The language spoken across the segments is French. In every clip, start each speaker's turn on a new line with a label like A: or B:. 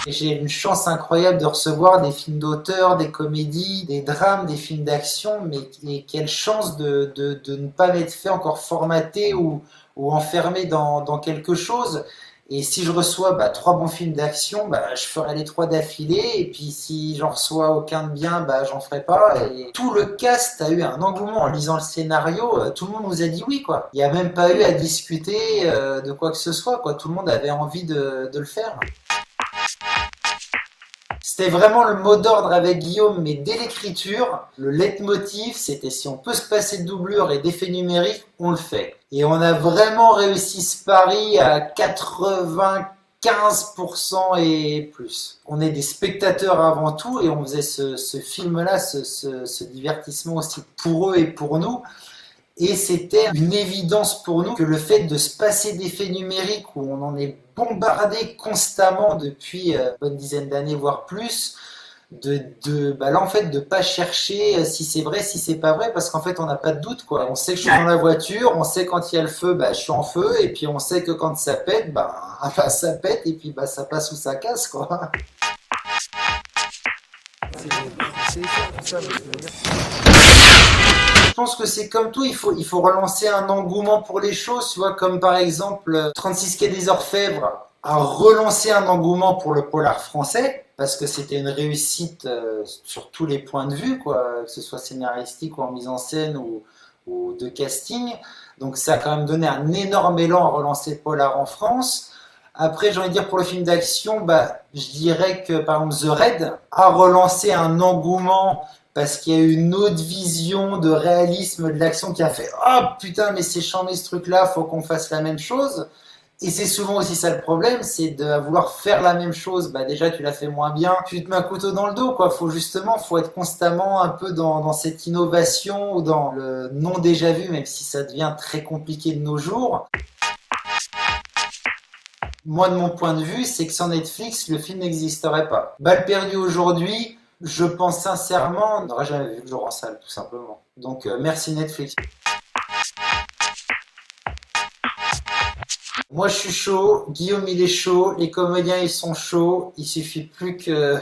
A: J'ai une chance incroyable de recevoir des films d'auteur, des comédies, des drames, des films d'action, mais et quelle chance de ne pas m'être fait encore formater ou enfermé dans quelque chose. Et si je reçois trois bons films d'action, je ferai les trois d'affilée. Et puis si j'en reçois aucun de bien, j'en ferai pas. Et tout le cast a eu un engouement en lisant le scénario. Tout le monde nous a dit oui, quoi. Il n'y a même pas eu à discuter de quoi que ce soit, quoi. Tout le monde avait envie de le faire. C'était vraiment le mot d'ordre avec Guillaume, mais dès l'écriture, le leitmotiv, c'était si on peut se passer de doublure et d'effets numériques, on le fait. Et on a vraiment réussi ce pari à 95% et plus. On est des spectateurs avant tout et on faisait ce film-là, ce divertissement aussi pour eux et pour nous. Et c'était une évidence pour nous que le fait de se passer d'effets numériques où on en est bombardé constamment depuis une bonne dizaine d'années, voire plus, là en fait de pas chercher si c'est vrai, si c'est pas vrai, parce qu'en fait on n'a pas de doute, quoi. On sait que je suis dans la voiture, on sait quand il y a le feu, je suis en feu, et puis on sait que quand ça pète, ça pète, et puis ça passe ou ça casse, quoi. Je pense que c'est comme tout, il faut relancer un engouement pour les choses, tu vois, comme par exemple 36 quai des Orfèvres a relancé un engouement pour le polar français, parce que c'était une réussite sur tous les points de vue, quoi, que ce soit scénaristique ou en mise en scène ou de casting. Donc ça a quand même donné un énorme élan à relancer le polar en France. Après, j'ai envie de dire pour le film d'action, je dirais que par exemple The Raid a relancé un engouement parce qu'il y a eu une autre vision de réalisme de l'action qui a fait oh putain mais c'est chambé ce truc là, faut qu'on fasse la même chose. Et c'est souvent aussi ça le problème, c'est de vouloir faire la même chose. Déjà tu l'as fait moins bien, tu te mets un couteau dans le dos, quoi. Faut être constamment un peu dans cette innovation ou dans le non déjà vu, même si ça devient très compliqué de nos jours. Moi, de mon point de vue, c'est que sans Netflix, le film n'existerait pas. Balle perdue aujourd'hui, je pense sincèrement, on n'aurait jamais vu le jour en salle, tout simplement. Donc, merci Netflix. Moi, je suis chaud, Guillaume, il est chaud, les comédiens, ils sont chauds. Il suffit plus que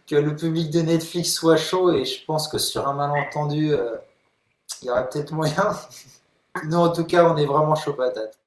A: le public de Netflix soit chaud, et je pense que sur un malentendu, il y aurait peut-être moyen. Nous, en tout cas, on est vraiment chaud patate.